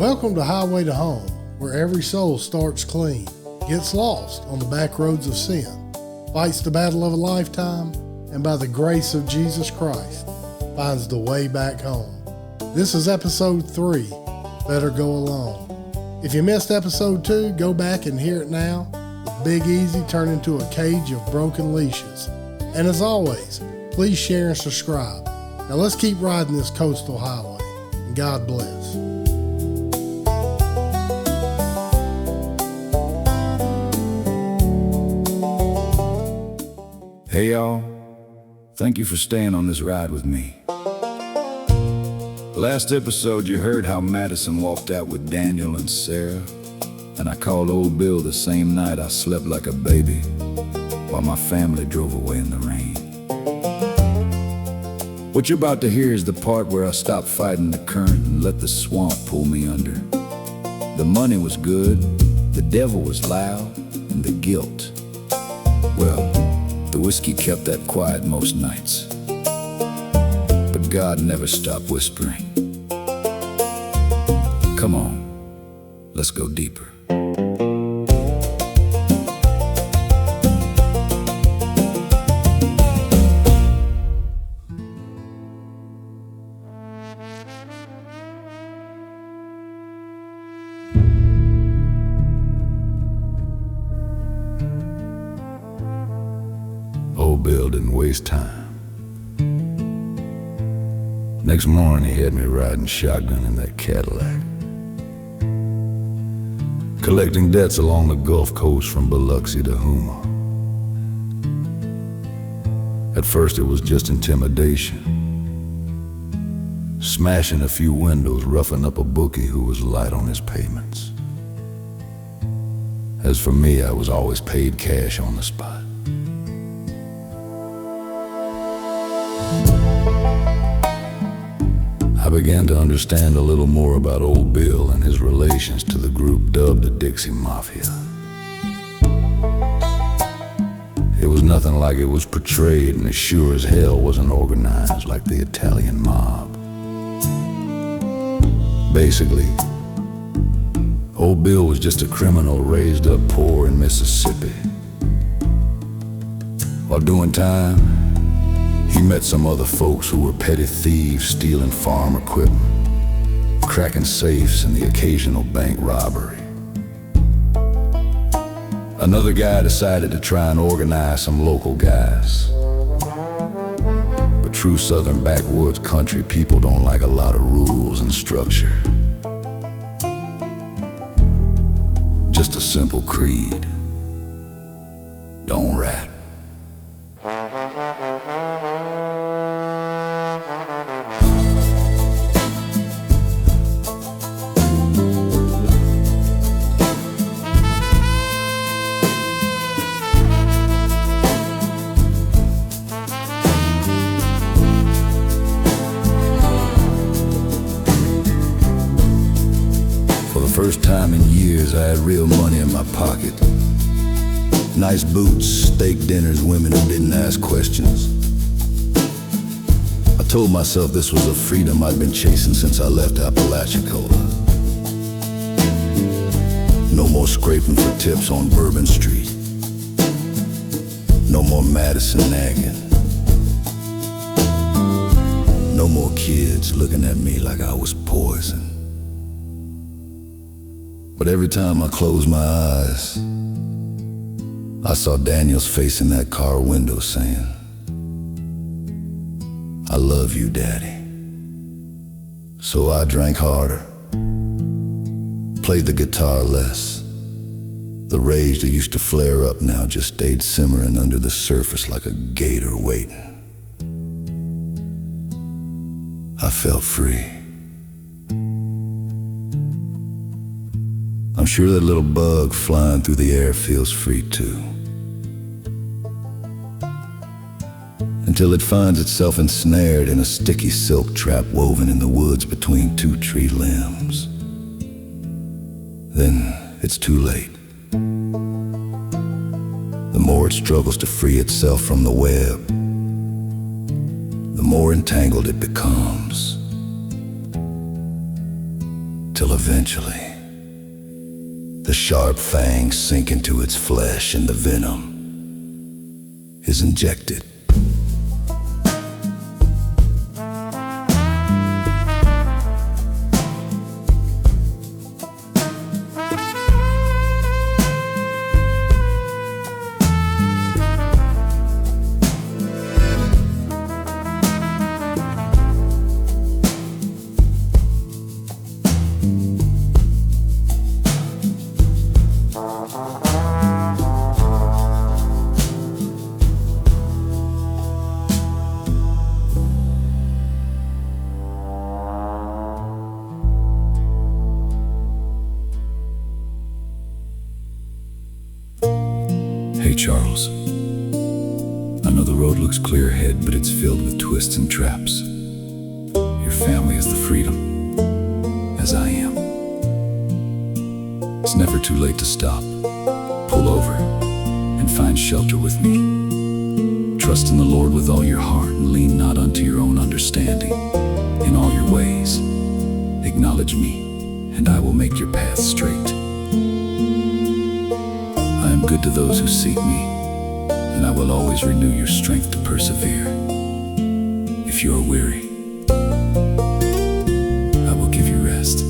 Welcome to Highway to Home, where every soul starts clean, gets lost on the back roads of sin, fights the battle of a lifetime, and by the grace of Jesus Christ, finds the way back home. This is episode 3, Better Go Alone. If you missed episode 2, go back and hear it now. With Big Easy turned into a cage of broken leashes. And as always, please share and subscribe. Now let's keep riding this coastal highway, and God bless. Hey y'all, thank you for staying on this ride with me. Last episode you heard how Madison walked out with Daniel and Sarah, and I called old Bill the same night I slept like a baby while my family drove away in the rain. What you're about to hear is the part where I stopped fighting the current and let the swamp pull me under. The money was good, the devil was loud, and the guilt, well, the whiskey kept that quiet most nights. But God never stopped whispering. Come on, let's go deeper. Old Bill didn't waste time. Next morning he had me riding shotgun in that Cadillac, collecting debts along the Gulf Coast from Biloxi to Houma. At first it was just intimidation, smashing a few windows, roughing up a bookie who was light on his payments. As for me, I was always paid cash on the spot. I began to understand a little more about old Bill and his relations to the group dubbed the Dixie Mafia. It was nothing like it was portrayed, and as sure as hell wasn't organized like the Italian mob. Basically, old Bill was just a criminal raised up poor in Mississippi. While doing time, he met some other folks who were petty thieves stealing farm equipment, cracking safes, and the occasional bank robbery. Another guy decided to try and organize some local guys. But true southern backwoods country people don't like a lot of rules and structure. Just a simple creed: don't rat. First time in years I had real money in my pocket. Nice boots, steak dinners, women who didn't ask questions. I told myself this was a freedom I'd been chasing since I left Apalachicola. No more scraping for tips on Bourbon Street. No more Madison nagging. No more kids looking at me like I was poison. But every time I closed my eyes, I saw Daniel's face in that car window saying, "I love you, Daddy." So I drank harder, played the guitar less. The rage that used to flare up now just stayed simmering under the surface like a gator waiting. I felt free. I'm sure that little bug flying through the air feels free too. Until it finds itself ensnared in a sticky silk trap woven in the woods between two tree limbs. Then it's too late. The more it struggles to free itself from the web, the more entangled it becomes. till eventually the sharp fangs sink into its flesh and the venom is injected. Hey Charles, I know the road looks clear ahead, but it's filled with twists and traps. Your family is the freedom, as I am. It's never too late to stop, pull over, and find shelter with me. Trust in the Lord with all your heart and lean not unto your own understanding. In all your ways, acknowledge me, and I will make your path straight. I am good to those who seek me, and I will always renew your strength to persevere. If you are weary, I will give you rest.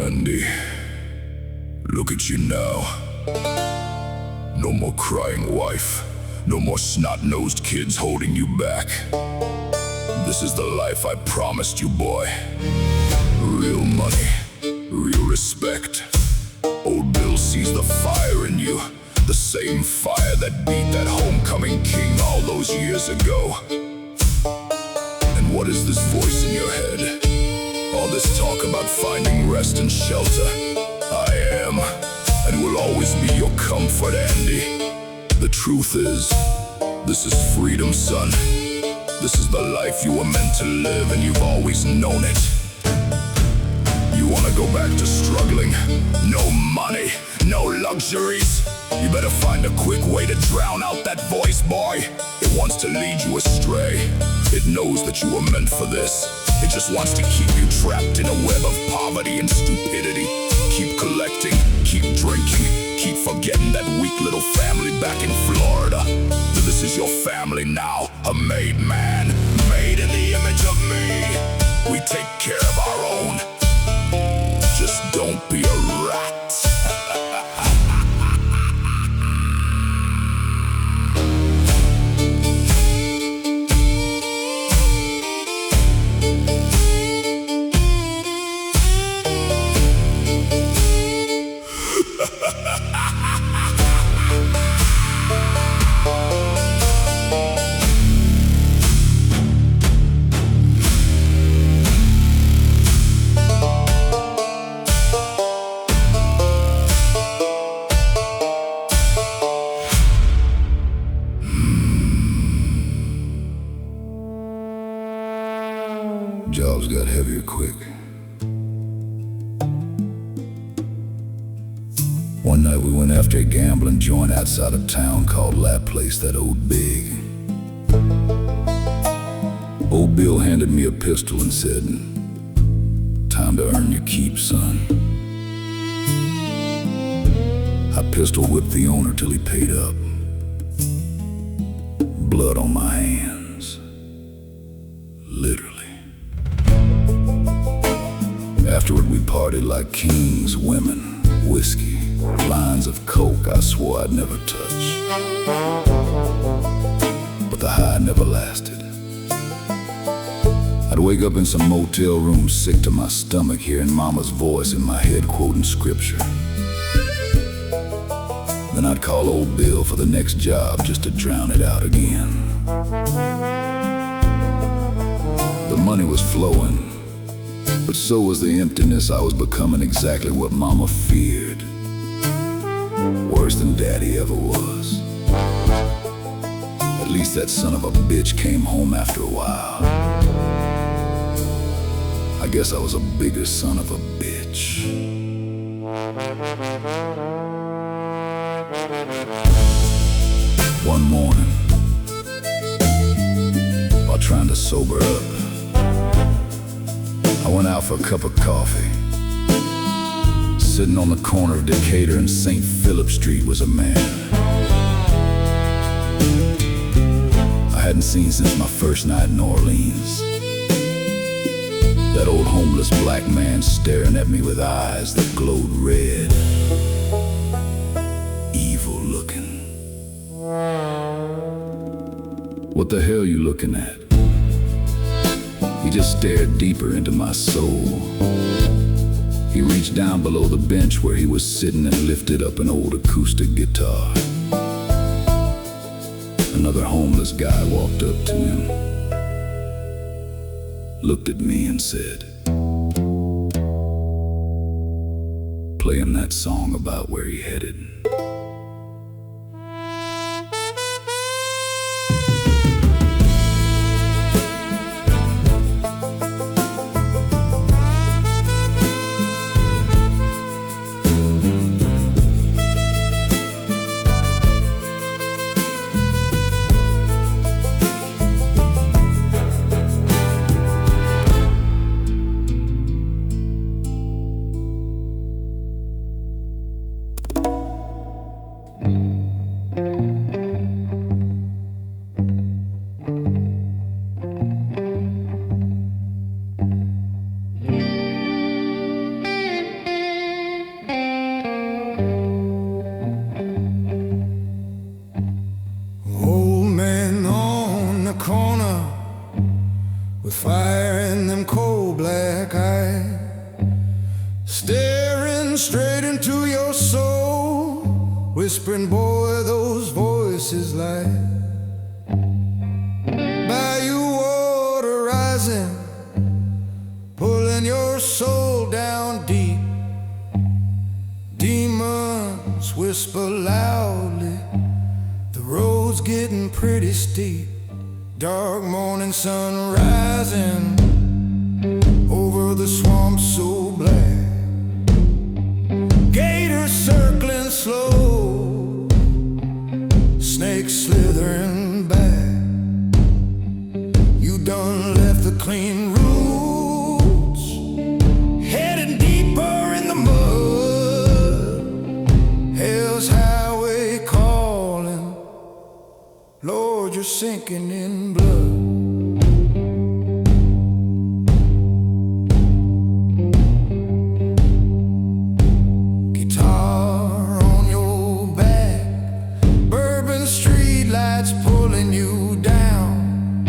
Andy, look at you now. No more crying wife, no more snot-nosed kids holding you back. This is the life I promised you, boy. Real money, real respect. Old Bill sees the fire in you, the same fire that beat that homecoming king all those years ago. And what is this voice in your head? All this talk about finding rest and shelter. I am, and will always be your comfort, Andy. The truth is, this is freedom, son. This is the life you were meant to live, and you've always known it. You wanna go back to struggling? No money, no luxuries? You better find a quick way to drown out that voice, boy. It wants to lead you astray. It knows that you were meant for this. It just wants to keep you trapped in a web of poverty and stupidity. Keep collecting, keep drinking, keep forgetting that weak little family back in Florida. This is your family now, a made man, made in the image of me. We take care of our own. Just don't be a rat. Jobs got heavier quick. One night we went after a gambling joint outside of town called that place that owed big. Old Bill handed me a pistol and said, "Time to earn your keep, son." I pistol whipped the owner till he paid up. Blood on my hands. Literally. Afterward we partied like kings, women, whiskey, lines of coke I swore I'd never touch. But the high never lasted. I'd wake up in some motel room sick to my stomach, hearing Mama's voice in my head quoting scripture. Then I'd call old Bill for the next job just to drown it out again. The money was flowing, But so was the emptiness. I was becoming exactly what Mama feared. Worse than Daddy ever was. At least that son of a bitch came home after a while. I guess I was a bigger son of a bitch. One morning, while trying to sober up, I went out for a cup of coffee. Sitting on the corner of Decatur and St. Philip Street was a man I hadn't seen since my first night in Orleans. That old homeless black man staring at me with eyes that glowed red, evil looking. What the hell you looking at? He just stared deeper into my soul. He reached down below the bench where he was sitting and lifted up an old acoustic guitar. Another homeless guy walked up to him, looked at me and said, "Play him that song about where he headed." With fire in them cold black eyes, staring straight into your soul, whispering, boy, those voices lie. Bayou water rising, pulling your soul down deep. Demons whisper loudly, the road's getting pretty steep. Dark morning sun rising over the swamp so black. Gators circling slow, snakes slithering back. You done left the clean roots, heading deeper in the mud. Hell's highway calling, Lord, you're sinking in blood. Guitar on your back, bourbon street lights pulling you down.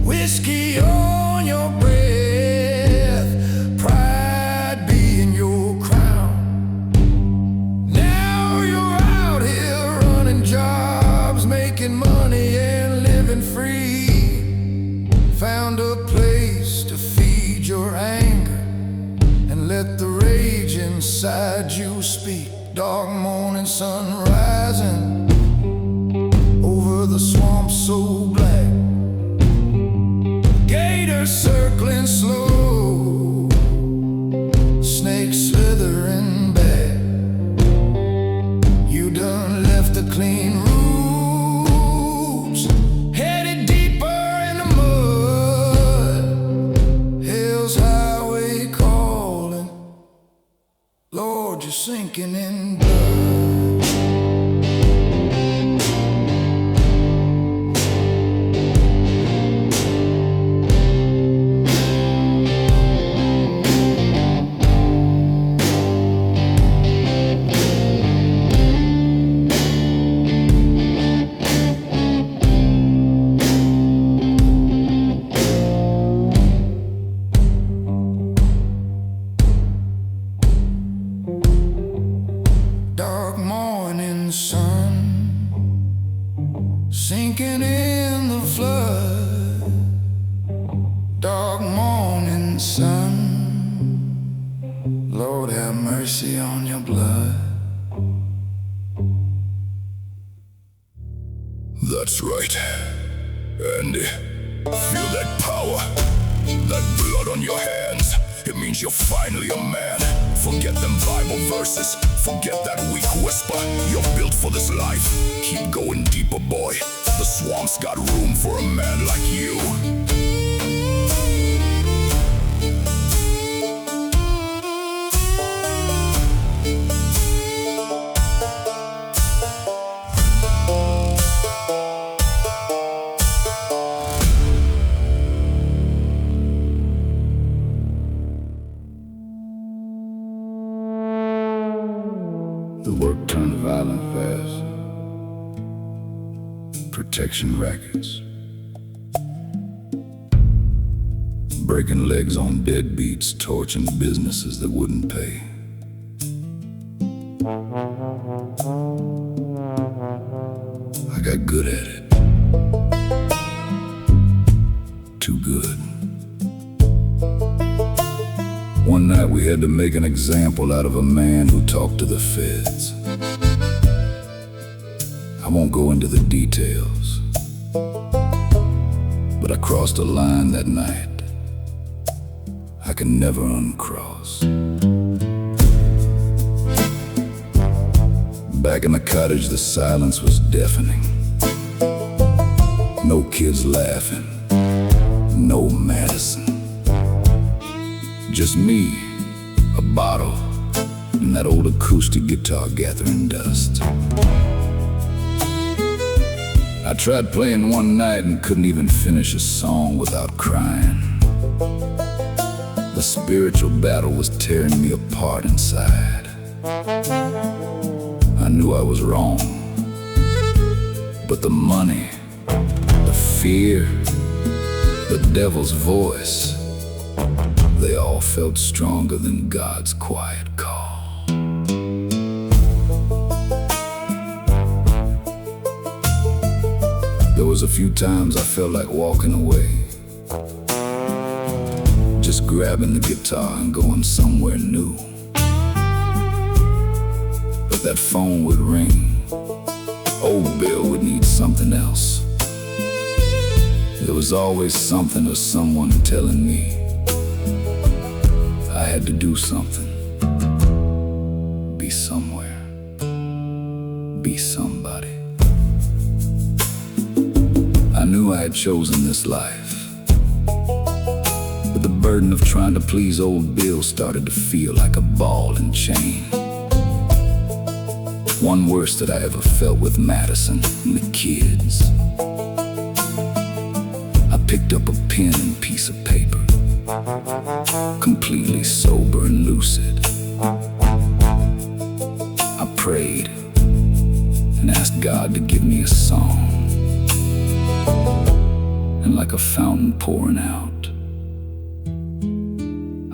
Whiskey on your breath, pride being your crown. Now you're out here running jobs, making money and living free. Found a place to feed your anger and let the rage inside you speak. Dark morning sun rising over the swamp so black. Gators circling slow, snakes slithering back. You done left the clean roots, headed deeper in the mud. Hell's highway calling, Lord, you're sinking in blood. Dark morning sun, sinking in the flood. Dark morning sun. mercy on your blood. That's right. Andy, feel that power, that blood on your hands. It means you're finally a man. Forget them Bible verses, forget that weak whisper. You're built for this life. Keep going deeper, boy. The swamp's got room for a man like you. The work turned violent fast. Protection rackets. Breaking legs on deadbeats, torching businesses that wouldn't pay. I got good at it. Too good. One night we had to make an example out of a man who talked to the feds. I won't go into the details, but I crossed a line that night I can never uncross. Back in the cottage, the silence was deafening. No kids laughing, no Madison. Just me, a bottle, and that old acoustic guitar gathering dust. I tried playing one night and couldn't even finish a song without crying. The spiritual battle was tearing me apart inside. I knew I was wrong, but the money, the fear, the devil's voice, they all felt stronger than God's quiet call. There was a few times I felt like walking away, just grabbing the guitar and going somewhere new. But that phone would ring, old Bill would need something else. There was always something or someone telling me I had to do something, be somewhere, be somebody. I knew I had chosen this life, but the burden of trying to please old Bill started to feel like a ball and chain. One worse that I ever felt with Madison and the kids. I picked up a pen and piece of paper, completely sober and lucid. I prayed and asked God to give me a song. And like a fountain pouring out,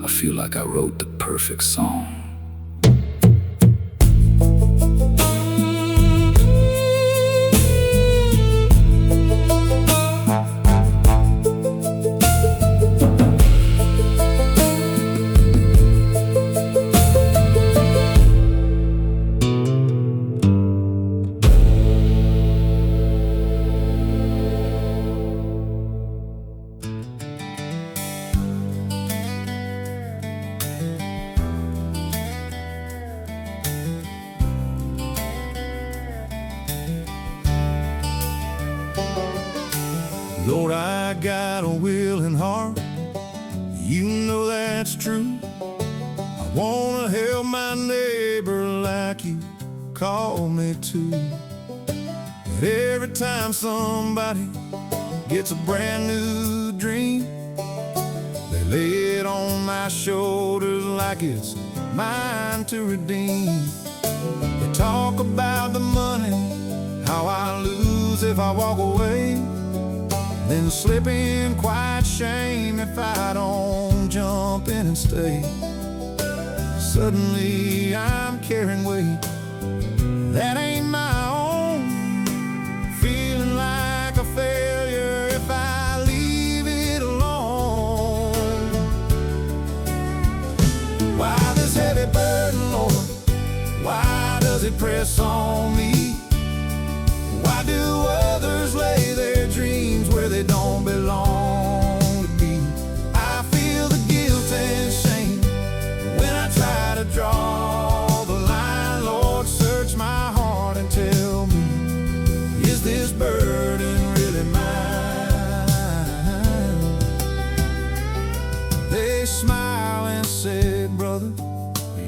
I feel like I wrote the perfect song. Lord, I got a willing heart, you know that's true. I wanna help my neighbor like you call me to. But every time somebody gets a brand new dream, they lay it on my shoulders like it's mine to redeem. They talk about the money, how I lose if I walk away, then slip in quiet shame if I don't jump in and stay. Suddenly I'm carrying weight that ain't my own, feeling like a failure if I leave it alone. Why this heavy burden, Lord? it press on me? Why do others lay their dreams where they don't belong to be? I feel the guilt and shame when I try to draw the line. Lord, search my heart and tell me, is this burden really mine? They smile and said, brother,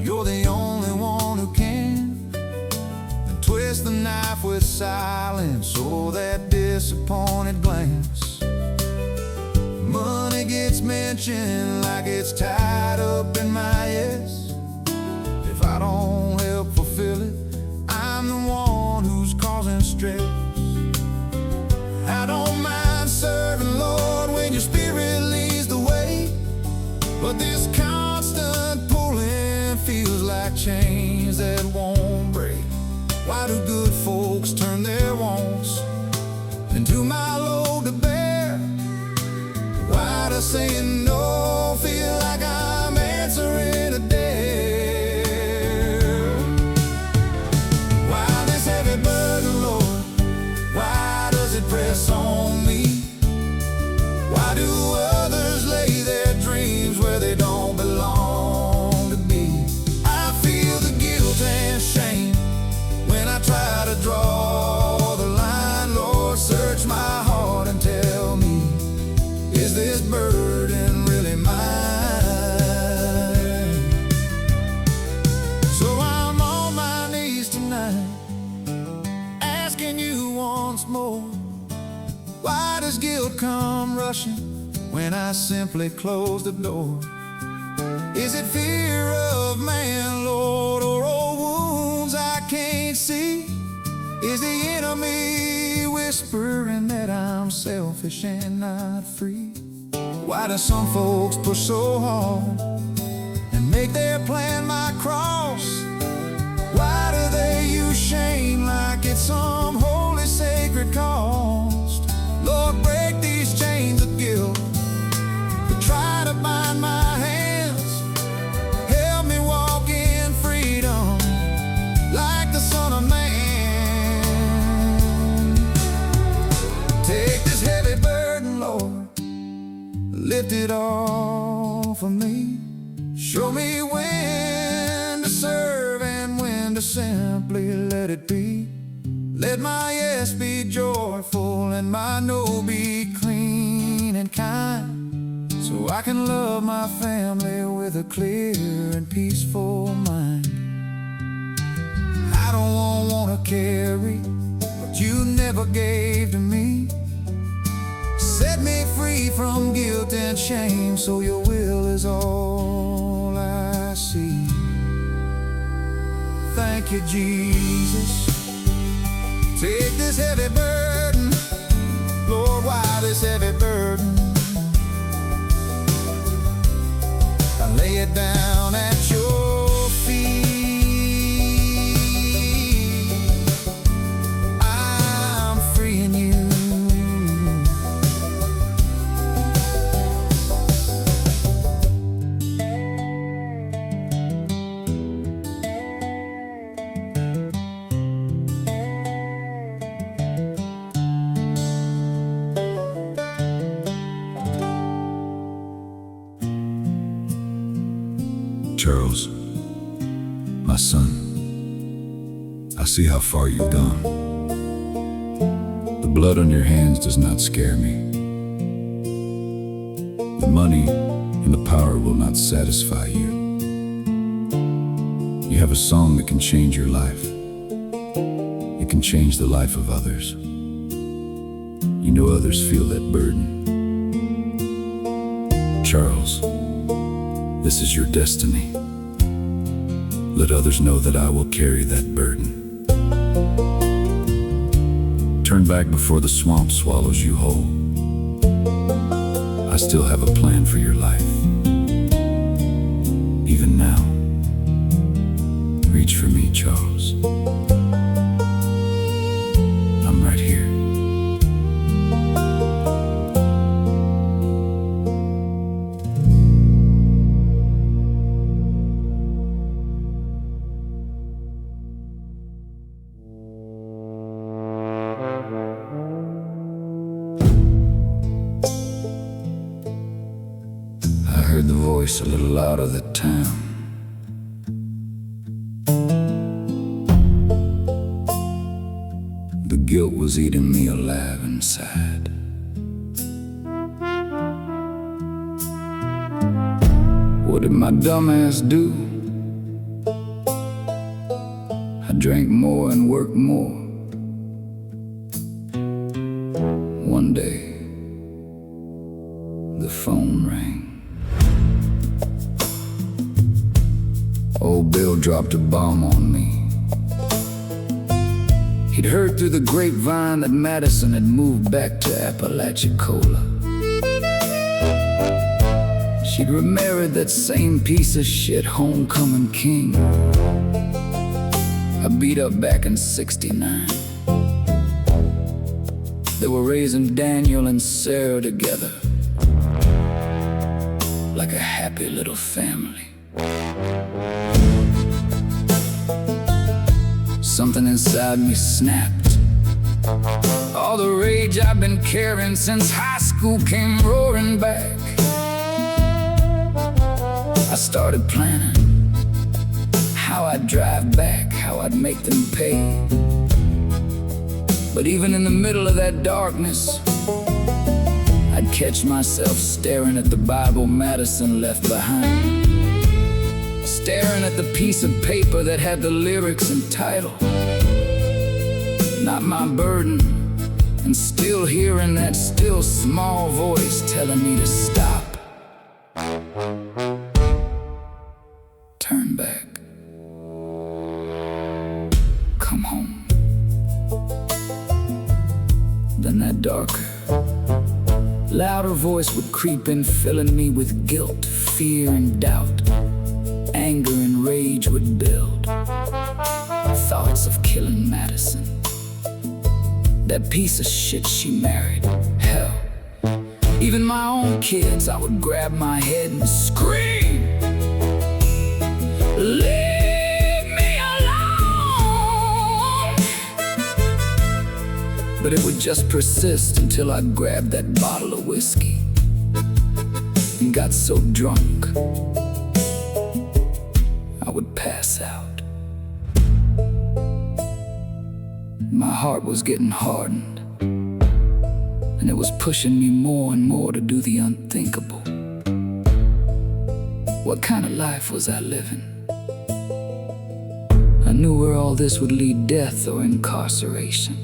you're the only one who can. And twist the knife with silence, oh, that disappointed glance. Money gets mentioned like it's tied up in my yes. If I don't help fulfill it, I'm the one who's causing stress. I don't mind serving, Lord, when your spirit leads the way, but this constant pulling feels like chains that won't break. Why do good folks turn their wants into my load to bear? Why does saying no feel like I'm answering a dare? Why this heavy burden, Lord? Why does it press on me? Why do others lay their dreams where they don't belong to be? I feel the guilt and shame when I try to draw the line. Lord, search my heart and tell me, is this burden really mine? So I'm on my knees tonight, asking you once more, why does guilt come rushing when I simply close the door? Is it fear of man, Lord, or old wounds I can't see? Is the enemy whispering that I'm selfish and not free? Why do some folks push so hard and make their plan my cross? Why do they use shame like it's some holy sacred cost? Lord, break these chains of guilt that try to bind my hands. Help me walk in freedom like the Son of Man. Take this heavy burden, Lord, lift it off of me. Show me when to serve and when to simply let it be. Let my yes be joyful and my no be clean and kind, so I can love my family with a clear and peaceful mind. I don't want to carry what you never gave to me. Set me free from guilt and shame, so your will is all I see. Thank you, Jesus. Take this heavy burden, Lord, why this heavy burden? I lay it down at your feet. I'm free in you. Charles, my son, I see how far you've gone. The blood on your hands does not scare me. The money and the power will not satisfy you. You have a song that can change your life. It can change the life of others. You know others feel that burden. Charles, this is your destiny. Let others know that I will carry that burden. Turn back before the swamp swallows you whole. I still have a plan for your life. Even now, reach for me, Charles. I'm right here. voice a little louder that time. The guilt was eating me alive inside. What did my dumb ass do? I drank more and worked more. One day, the phone rang. Old Bill dropped a bomb on me. He'd heard through the grapevine that Madison had moved back to Apalachicola. She'd remarried that same piece of shit homecoming king I beat up back in '69. They were raising Daniel and Sarah together like a happy little family. Something inside me snapped. All the rage I've been carrying since high school came roaring back. I started planning how I'd drive back, how I'd make them pay. But even in the middle of that darkness, I'd catch myself staring at the Bible Madison left behind, staring at the piece of paper that had the lyrics and title. Not my burden, and still hearing that still small voice telling me to stop. Turn back. Come home. Then that darker, louder voice would creep in, filling me with guilt, fear, and doubt. Anger and rage would build. Thoughts of killing Madison, that piece of shit she married. Hell, even my own kids, I would grab my head and scream, leave me alone. But it would just persist until I grabbed that bottle of whiskey and got so drunk I would pass out. My heart was getting hardened, and it was pushing me more and more to do the unthinkable. What kind of life was I living? I knew where all this would lead: death or incarceration.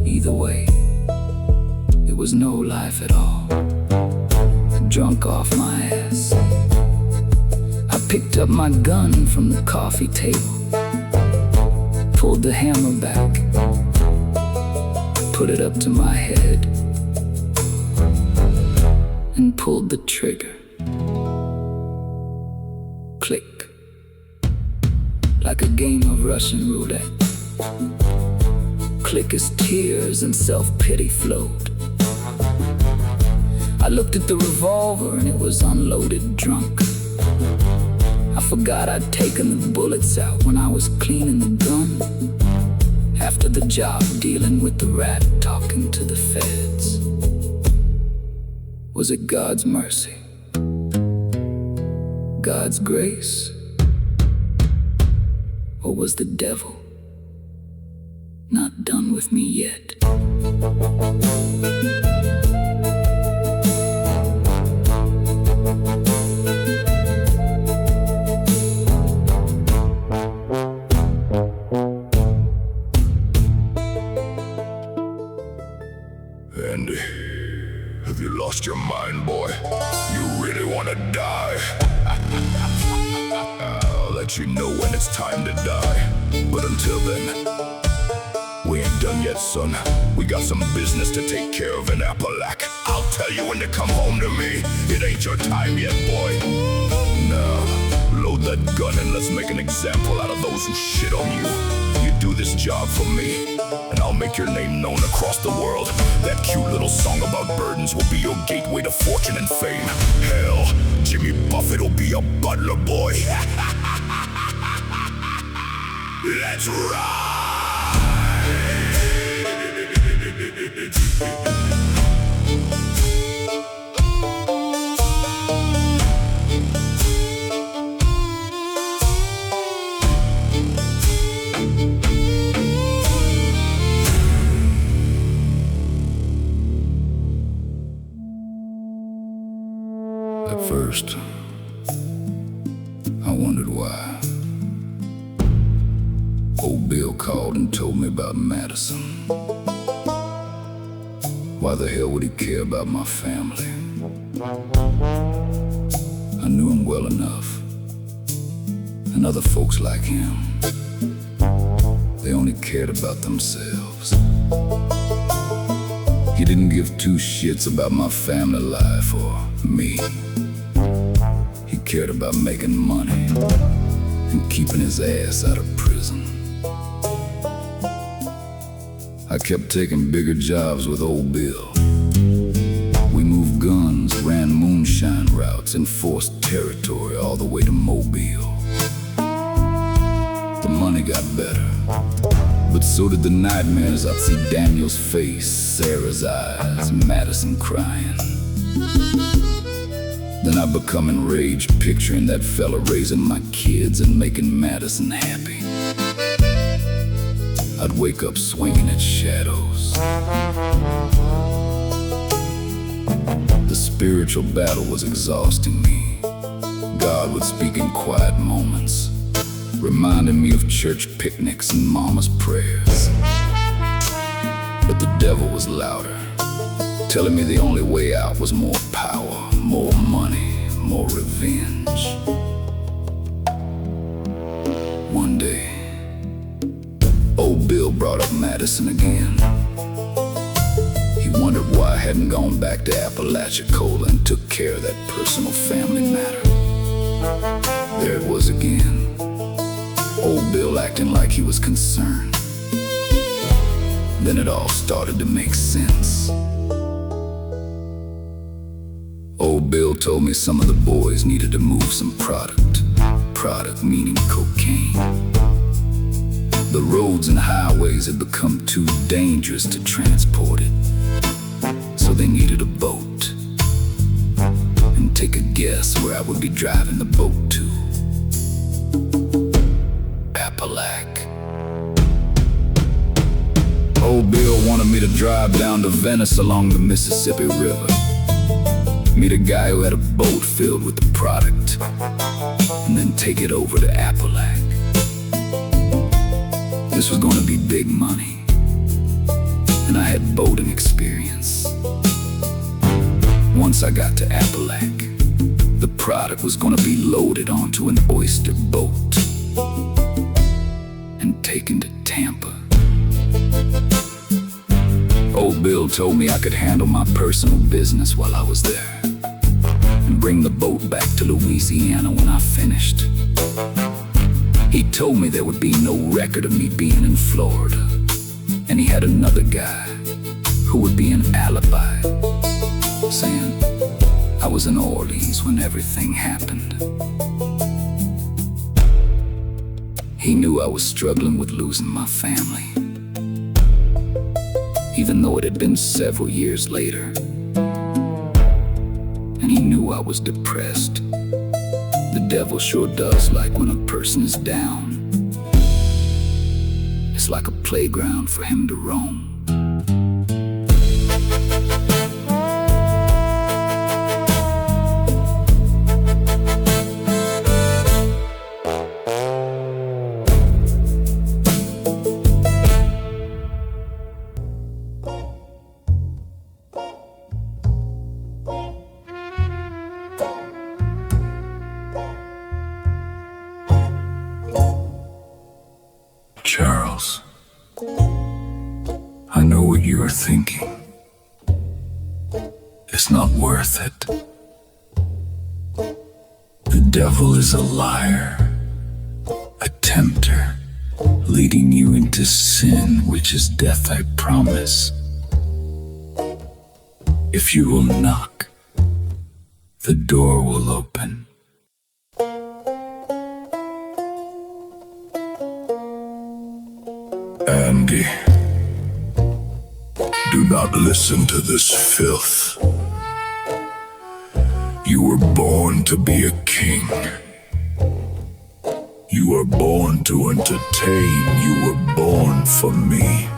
Either way, it was no life at all. Drunk off my ass, I picked up my gun from the coffee table, pulled the hammer back, put it up to my head, and pulled the trigger. Click, like a game of Russian roulette. Click as tears and self-pity flowed. I looked at the revolver and it was unloaded drunk. I forgot I'd taken the bullets out when I was cleaning the gun, after the job dealing with the rat talking to the feds. Was it God's mercy? God's grace? Or was the devil not done with me yet? Andy, have you lost your mind, boy? You really wanna die? I'll let you know when it's time to die. But until then, we ain't done yet, son. We got some business to take care of in Apalachicola. I'll tell you when to come home to me. It ain't your time yet, boy. Now, load that gun and let's make an example out of those who shit on you. You do this job for me, and I'll make your name known across the world. That cute little song about burdens will be your gateway to fortune and fame. Hell, Jimmy Buffett will be your butler, boy. Let's ride! called and told me about Madison. Why the hell would he care about my family? I knew him well enough, and other folks like him, they only cared about themselves. He didn't give two shits about my family life or me. He cared about making money and keeping his ass out of prison. I kept taking bigger jobs with old Bill. We moved guns, ran moonshine routes, enforced territory all the way to Mobile. The money got better, but so did the nightmares. I'd see Daniel's face, Sarah's eyes, Madison crying. Then I'd become enraged, picturing that fella raising my kids and making Madison happy. I'd wake up swinging at shadows. The spiritual battle was exhausting me. God would speak in quiet moments, reminding me of church picnics and mama's prayers. But the devil was louder, telling me the only way out was more power, more money, more revenge. One day, old Bill brought up Madison again. He wondered why I hadn't gone back to Apalachicola and took care of that personal family matter. There it was again. Old Bill acting like he was concerned. Then it all started to make sense. Old Bill told me some of the boys needed to move some product. Product meaning cocaine. The roads and highways had become too dangerous to transport it, so they needed a boat. And take a guess where I would be driving the boat to. Apalachicola. Old Bill wanted me to drive down to Venice along the Mississippi River, meet a guy who had a boat filled with the product, and then take it over to Apalachicola. This was going to be big money, and I had boating experience. Once I got to Apalachicola, the product was going to be loaded onto an oyster boat and taken to Tampa. Old Bill told me I could handle my personal business while I was there and bring the boat back to Louisiana when I finished. He told me there would be no record of me being in Florida, and he had another guy who would be an alibi, saying I was in Orleans when everything happened. He knew I was struggling with losing my family, even though it had been several years later. And he knew I was depressed. The devil sure does like when a person is down. It's like a playground for him to roam. Charles, I know what you are thinking. It's not worth it. The devil is a liar, a tempter, leading you into sin, which is death, I promise. If you will knock, the door will open. Andy, do not listen to this filth. You were born to be a king. You were born to entertain. You were born for me.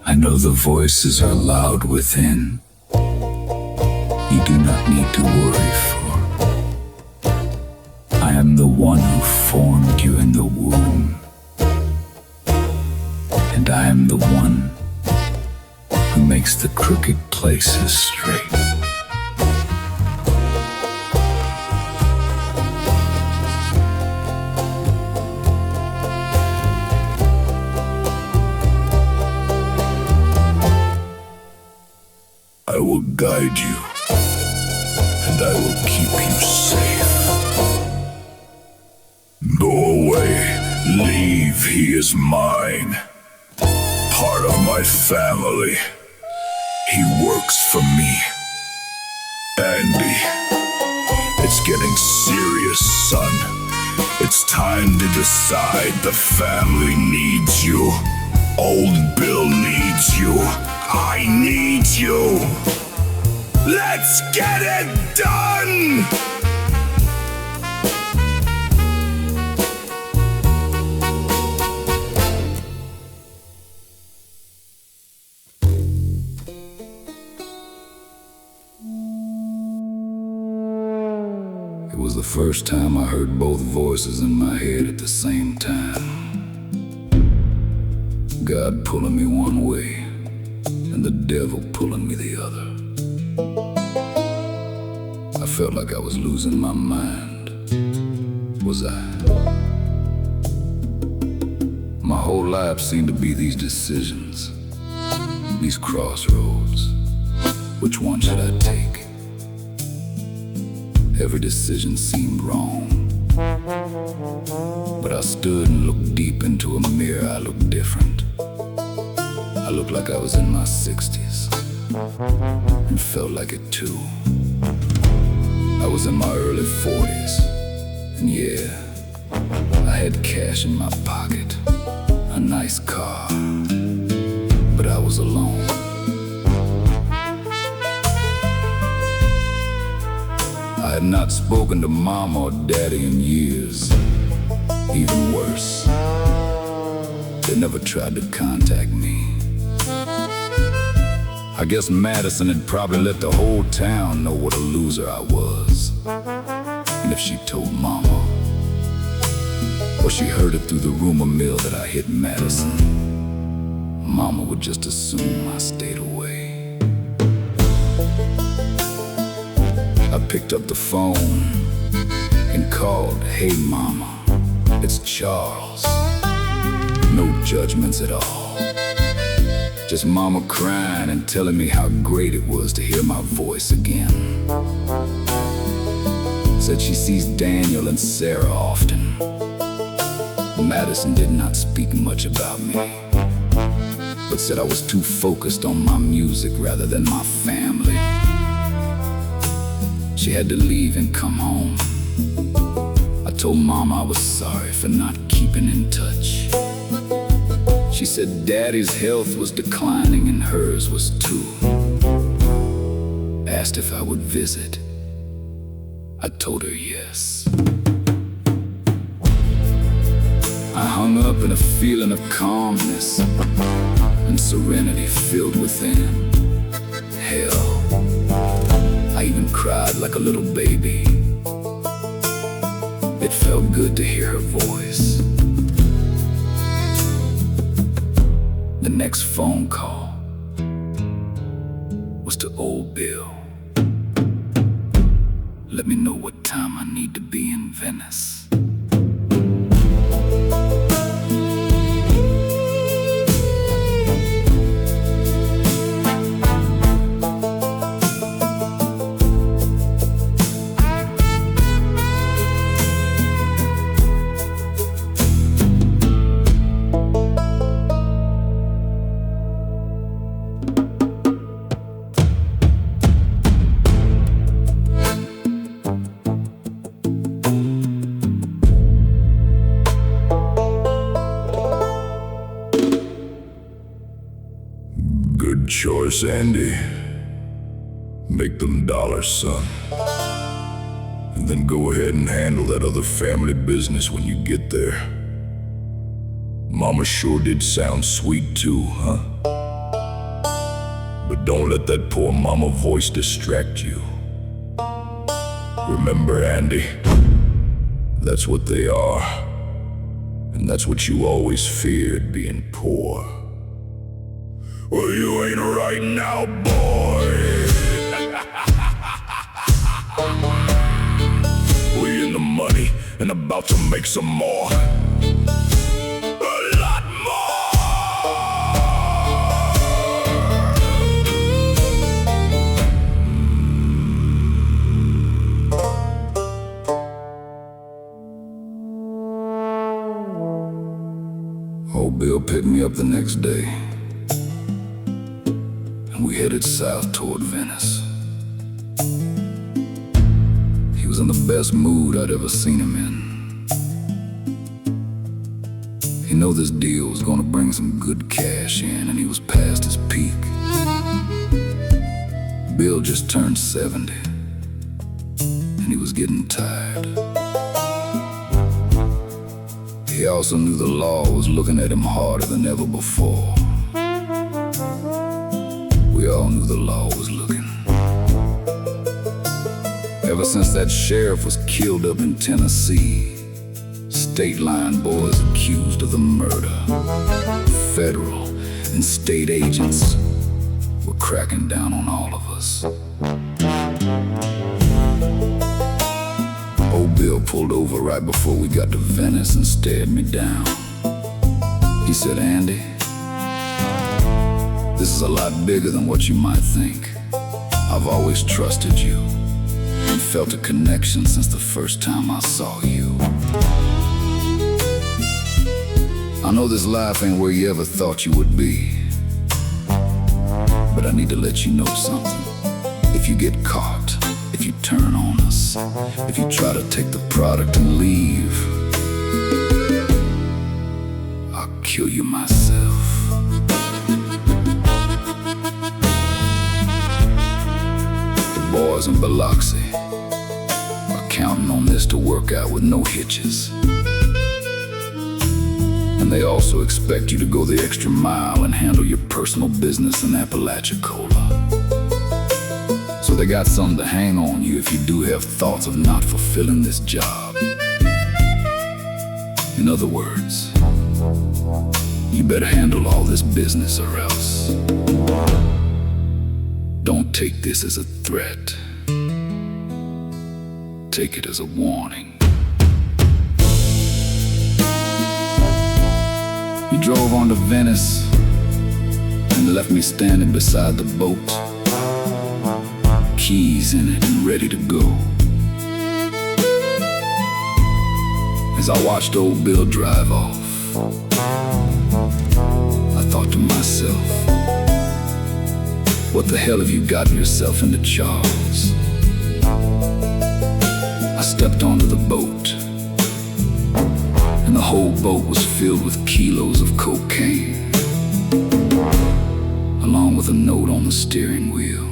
I know the voices are loud within. You do not need to worry, for one who formed you in the womb. And I am the one who makes the crooked places straight. I will guide you, and I will keep you safe. Go away, leave, he is mine. Part of my family. He works for me. Andy, it's getting serious, son. It's time to decide. The family needs you. Old Bill needs you. I need you. Let's get it done! It was the first time I heard both voices in my head at the same time. God pulling me one way, and the devil pulling me the other. I felt like I was losing my mind. Was I? My whole life seemed to be these decisions, these crossroads. Which one should I take? Every decision seemed wrong. But I stood and looked deep into a mirror. I looked different. I looked like I was in my 60s, and felt like it too. I was in my early 40s, and yeah, I had cash in my pocket, a nice car, but I was alone. I had not spoken to Mom or Daddy in years. Even worse, they never tried to contact me. I guess Madison had probably let the whole town know what a loser I was. And if she told Mama, or she heard it through the rumor mill that I hit Madison, Mama would just assume I stayed away. I picked up the phone and called, "Hey Mama, it's Charles." No judgments at all. Just Mama crying and telling me how great it was to hear my voice again. Said she sees Daniel and Sarah often. Madison did not speak much about me, but said I was too focused on my music rather than my family. She had to leave and come home. I told Mama I was sorry for not keeping in touch. She said Daddy's health was declining and hers was too. Asked if I would visit. I told her yes. I hung up in a feeling of calmness and serenity filled within. Hell, I even cried like a little baby. It felt good to hear her voice. The next phone call was to old Bill. Let me know what time I need to be in Venice. Good choice, Andy. Make them dollars, son. And then go ahead and handle that other family business when you get there. Mama sure did sound sweet too, huh? But don't let that poor mama voice distract you. Remember, Andy, That's what they are. And that's what you always feared, being poor. Well, you ain't right now, boy. We in the money and about to make some more. A lot more. Old Bill picked me up the next day, and we headed south toward Venice. He was in the best mood I'd ever seen him in. He knew this deal was gonna bring some good cash in, and he was past his peak. Bill just turned 70, and he was getting tired. He also knew the law was looking at him harder than ever before. We all knew the law was looking. Ever since that sheriff was killed up in Tennessee, state line boys accused of the murder, federal and state agents were cracking down on all of us. Old Bill pulled over right before we got to Venice and stared me down. He said, "Andy, this is a lot bigger than what you might think. I've always trusted you and felt a connection since the first time I saw you. I know this life ain't where you ever thought you would be, but I need to let you know something. If you get caught, if you turn on us, if you try to take the product and leave, I'll kill you myself." The boys in Biloxi are counting on this to work out with no hitches. And they also expect you to go the extra mile and handle your personal business in Apalachicola. So they got something to hang on you if you do have thoughts of not fulfilling this job. In other words, you better handle all this business or else. Don't take this as a threat. Take it as a warning. He drove on to Venice and left me standing beside the boat, keys in it and ready to go. As I watched old Bill drive off, I thought to myself, what the hell have you gotten yourself into, Charles? I stepped onto the boat, and the whole boat was filled with kilos of cocaine, along with a note on the steering wheel.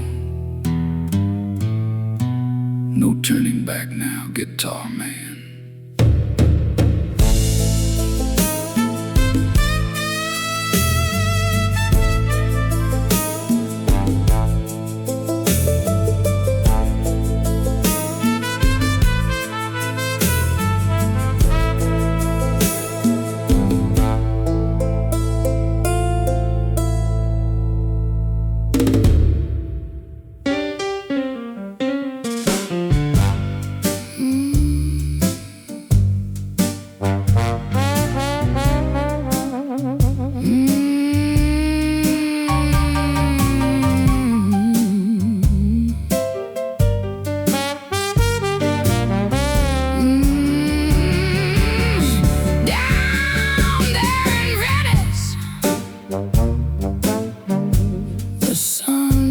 No turning back now, guitar man.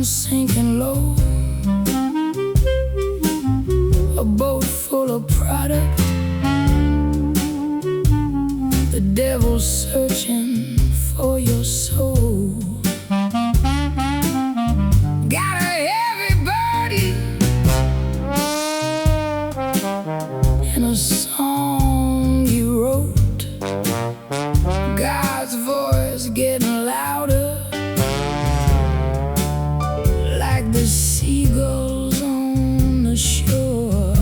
Sinking low, a boat full of product, the devil's searching for your soul. Got a heavy burden and a song you wrote, God's voice getting louder, the seagulls on the shore.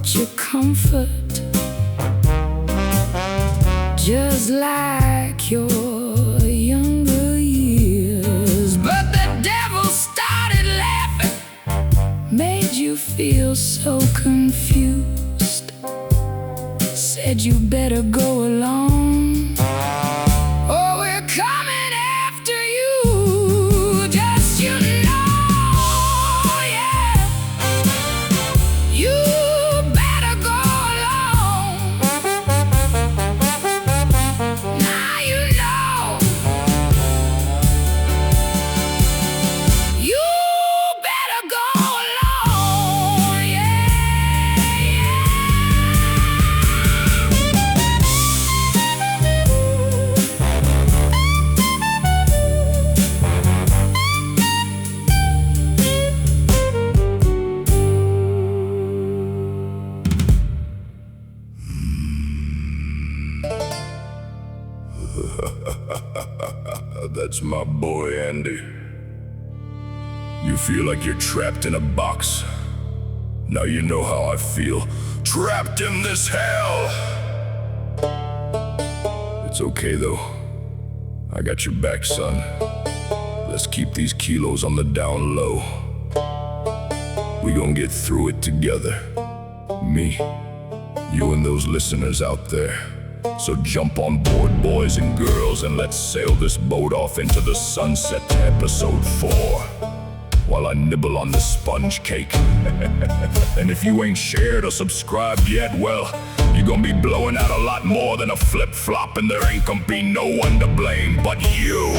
brought you comfort, just like your younger years. But the devil started laughing, made you feel so confused, said you better go along, or we're coming after you. Just you know, yeah, you better go along. Now you know, you better go along, That's my boy, Andy. You feel like you're trapped in a box. Now you know how I feel, trapped in this hell. It's okay though, I got your back, son. Let's keep these kilos on the down low. We gon' get through it together. Me, you and those listeners out there. So jump on board, boys and girls, and let's sail this boat off into the sunset to episode 4, while I nibble on the sponge cake. And if you ain't shared or subscribed yet, well, you're gonna be blowing out a lot more than a flip-flop, and there ain't gonna be no one to blame but you.